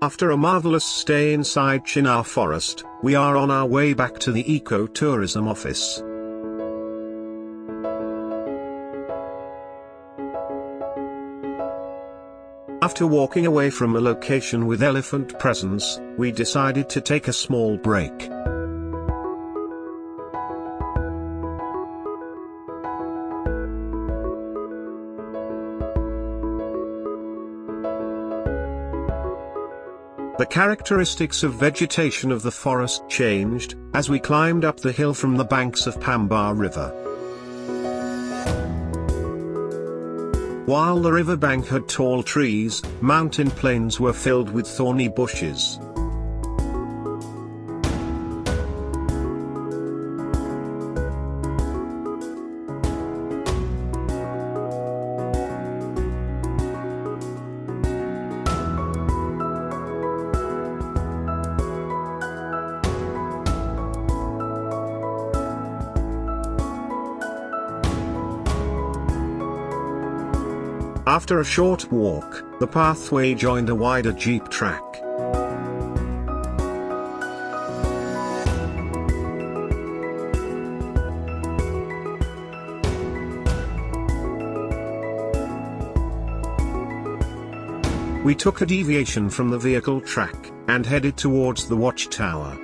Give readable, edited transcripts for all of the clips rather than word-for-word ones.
After a marvelous stay inside Chinnar Forest, we are on our way back to the Eco-Tourism Office. After walking away from a location with elephant presence, we decided to take a small break. The characteristics of vegetation of the forest changed, as we climbed up the hill from the banks of Pambar River. While the riverbank had tall trees, mountain plains were filled with thorny bushes. After a short walk, the pathway joined a wider jeep track. We took a deviation from the vehicle track, and headed towards the watchtower.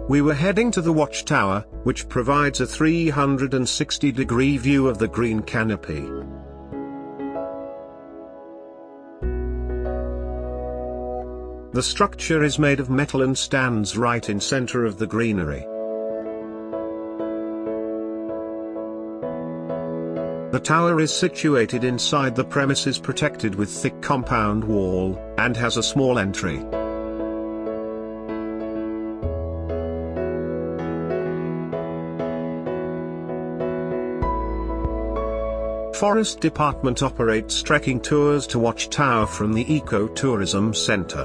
We were heading to the watchtower, which provides a 360-degree view of the green canopy. The structure is made of metal and stands right in center of the greenery. The tower is situated inside the premises, protected with thick compound wall, and has a small entry. Forest Department operates trekking tours to Watchtower from the Eco-Tourism Center.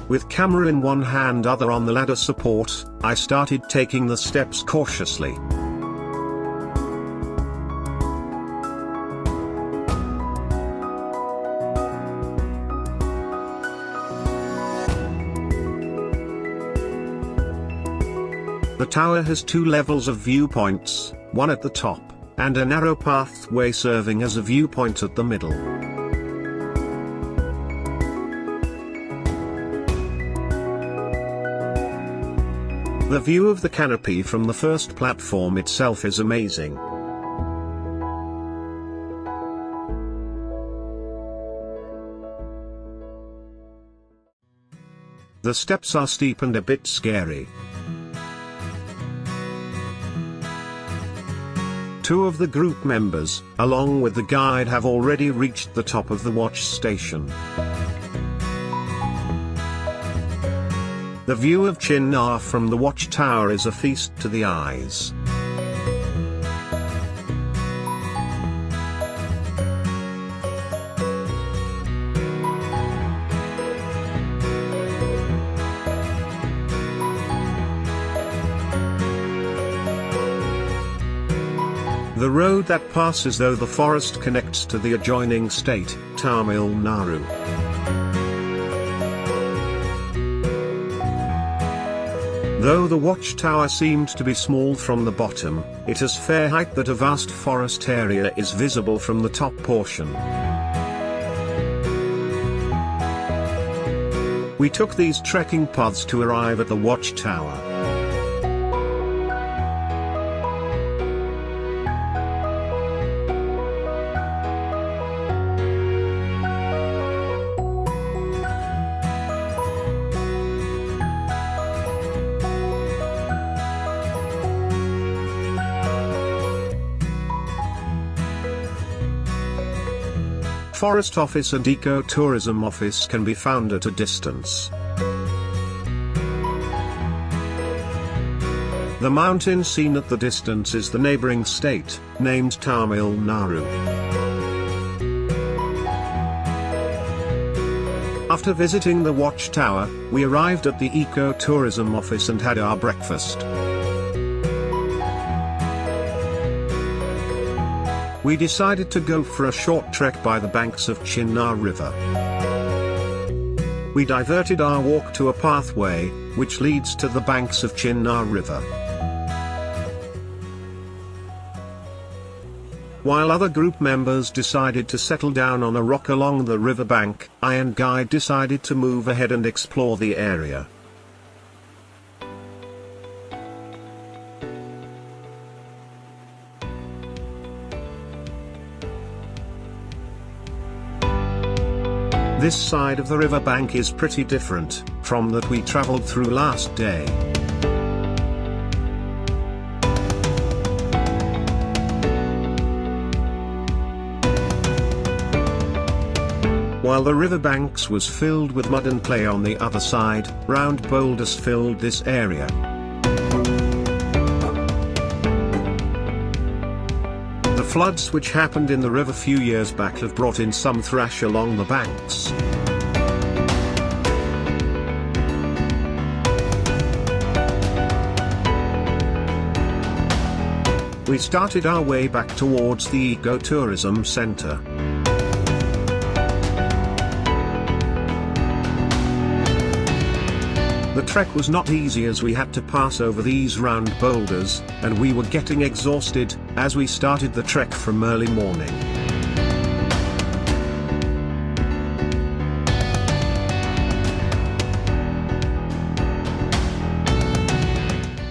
With camera in one hand, other on the ladder support, I started taking the steps cautiously. The tower has two levels of viewpoints, one at the top, and a narrow pathway serving as a viewpoint at the middle. The view of the canopy from the first platform itself is amazing. The steps are steep and a bit scary. Two of the group members, along with the guide, have already reached the top of the watch station. The view of Chinnar from the watchtower is a feast to the eyes. The road that passes through the forest connects to the adjoining state, Tamil Nadu. Though the watchtower seemed to be small from the bottom, it has fair height that a vast forest area is visible from the top portion. We took these trekking paths to arrive at the watchtower. Forest Office and Eco-Tourism Office can be found at a distance. The mountain seen at the distance is the neighboring state, named Tamil Nadu. After visiting the watchtower, we arrived at the eco-tourism office and had our breakfast. We decided to go for a short trek by the banks of Chinnar River. We diverted our walk to a pathway, which leads to the banks of Chinnar River. While other group members decided to settle down on a rock along the riverbank, I and guide decided to move ahead and explore the area. This side of the riverbank is pretty different from that we traveled through last day. While the riverbanks was filled with mud and clay on the other side, round boulders filled this area. The floods which happened in the river few years back have brought in some thrash along the banks. We started our way back towards the ecotourism center. The trek was not easy as we had to pass over these round boulders, and we were getting exhausted as we started the trek from early morning.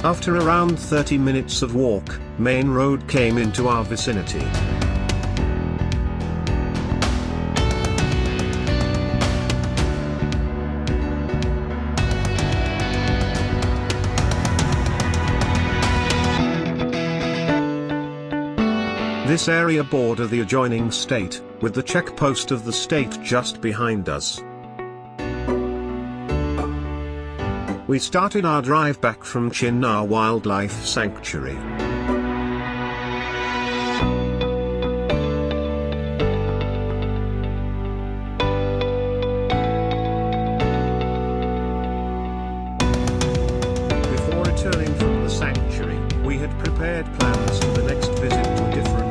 After around 30 minutes of walk, main road came into our vicinity. This area bordered the adjoining state, with the checkpost of the state just behind us. We started our drive back from Chinnar Wildlife Sanctuary. Before returning from the sanctuary, we had prepared plans for the next visit to a different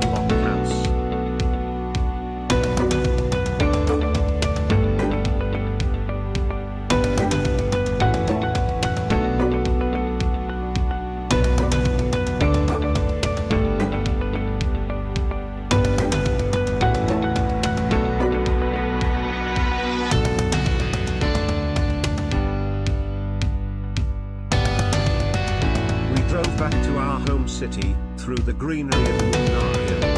back to our home city, through the greenery of Munnar.